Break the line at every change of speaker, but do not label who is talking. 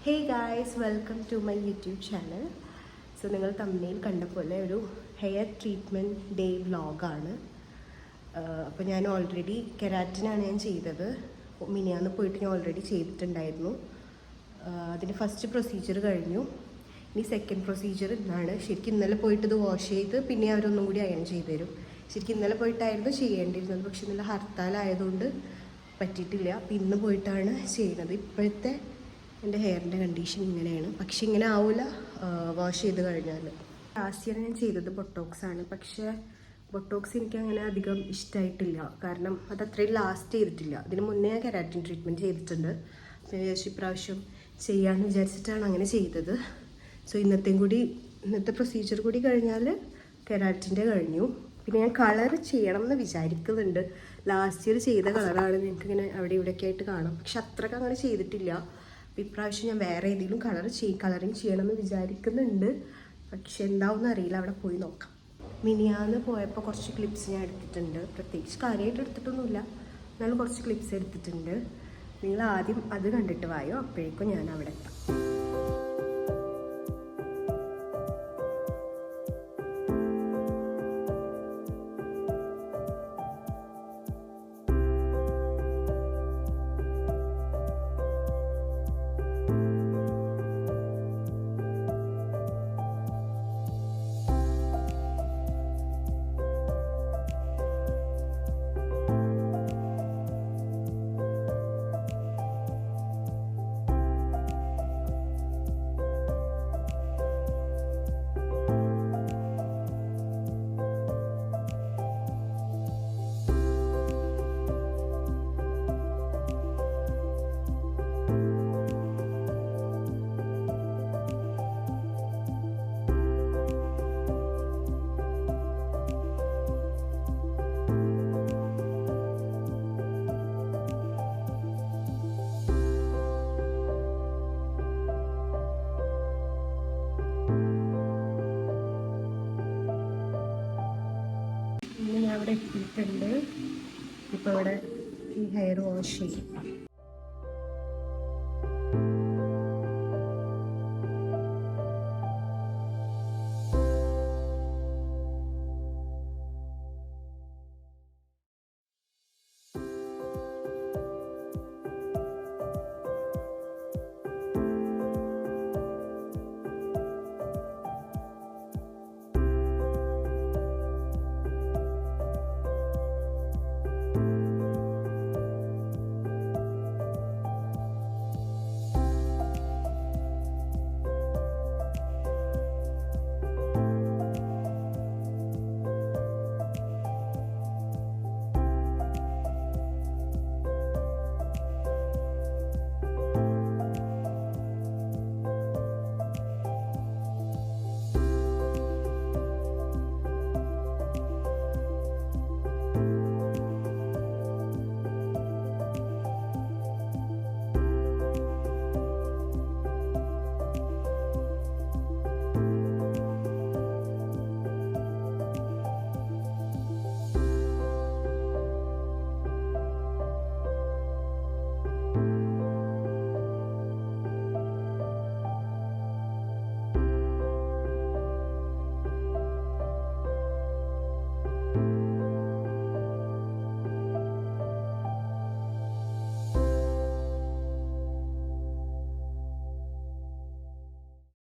Hey guys, welcome to my YouTube channel. So നിങ്ങൾ തമ്മിൽ കണ്ട പോലെ ഒരു ഹെയർ ട്രീറ്റ്മെൻറ്റ് ഡേ വ്ളോഗാണ്. അപ്പോൾ ഞാൻ ഓൾറെഡി കെരാറ്റിനാണ് ഞാൻ ചെയ്തത്. മിനിയാന്ന് പോയിട്ട് ഞാൻ ഓൾറെഡി ചെയ്തിട്ടുണ്ടായിരുന്നു. അതിന് ഫസ്റ്റ് പ്രൊസീജിയർ കഴിഞ്ഞു. ഇനി സെക്കൻഡ് പ്രൊസീജിയർ ഇന്നാണ്. ശരിക്കും ഇന്നലെ പോയിട്ട് ഇത് വാഷ് ചെയ്ത് പിന്നെ അവരൊന്നും കൂടി അയൺ ചെയ്ത് തരും. ശരിക്കും ഇന്നലെ പോയിട്ടായിരുന്നു ചെയ്യേണ്ടിയിരുന്നത്, പക്ഷെ ഇന്നലെ ഹർത്താലായതുകൊണ്ട് പറ്റിയിട്ടില്ല. അപ്പം ഇന്ന് പോയിട്ടാണ് ചെയ്യുന്നത്. ഇപ്പോഴത്തെ എൻ്റെ ഹെയറിൻ്റെ കണ്ടീഷൻ ഇങ്ങനെയാണ്. പക്ഷെ ഇങ്ങനെ ആവില്ല വാഷ് ചെയ്ത് കഴിഞ്ഞാൽ. ലാസ്റ്റ് ഇയർ ഞാൻ ചെയ്തത് ബൊട്ടോക്സാണ്. പക്ഷേ ബൊട്ടോക്സ് എനിക്ക് അങ്ങനെ അധികം ഇഷ്ടമായിട്ടില്ല, കാരണം അത് അത്രയും ലാസ്റ്റ് ചെയ്തിട്ടില്ല. ഇതിന് മുന്നേ ഞാൻ കെരാറ്റിൻ ട്രീറ്റ്മെൻറ്റ് ചെയ്തിട്ടുണ്ട്. അപ്പോൾ വിചാരിച്ചു ഇപ്രാവശ്യം ചെയ്യാമെന്ന് വിചാരിച്ചിട്ടാണ് അങ്ങനെ ചെയ്തത്. സോ ഇന്നത്തെ പ്രൊസീജിയർ കൂടി കഴിഞ്ഞാൽ കെരാറ്റിൻ്റെ കഴിഞ്ഞു. പിന്നെ ഞാൻ കളർ ചെയ്യണം എന്ന് വിചാരിക്കുന്നുണ്ട്. ലാസ്റ്റ് ഇയർ ചെയ്ത കളറാണ്, നിങ്ങൾക്കിങ്ങനെ അവിടെ ഇവിടെയൊക്കെ ആയിട്ട് കാണാം. പക്ഷെ അത്രയ്ക്ക് അങ്ങനെ ചെയ്തിട്ടില്ല. അപ്പോൾ ഇപ്രാവശ്യം ഞാൻ വേറെ ഏതെങ്കിലും കളറിങ് ചെയ്യണമെന്ന് വിചാരിക്കുന്നുണ്ട്. പക്ഷെ എന്താവുമെന്ന് അറിയില്ല, അവിടെ പോയി നോക്കാം. മിനിയാന്ന് പോയപ്പോൾ കുറച്ച് ക്ലിപ്സ് ഞാൻ എടുത്തിട്ടുണ്ട്. പ്രത്യേകിച്ച് കാര്യമായിട്ട് എടുത്തിട്ടൊന്നുമില്ല, എന്നാലും കുറച്ച് ക്ലിപ്സ് എടുത്തിട്ടുണ്ട്. നിങ്ങൾ ആദ്യം അത് കണ്ടിട്ട് വായോ, അപ്പോഴേക്കും ഞാൻ അവിടെ എത്താം. അവിടെ എത്തിയിട്ടുണ്ട്. ഇപ്പോൾ ഇവിടെ ഈ ഹെയർ വാഷ് ചെയ്യും.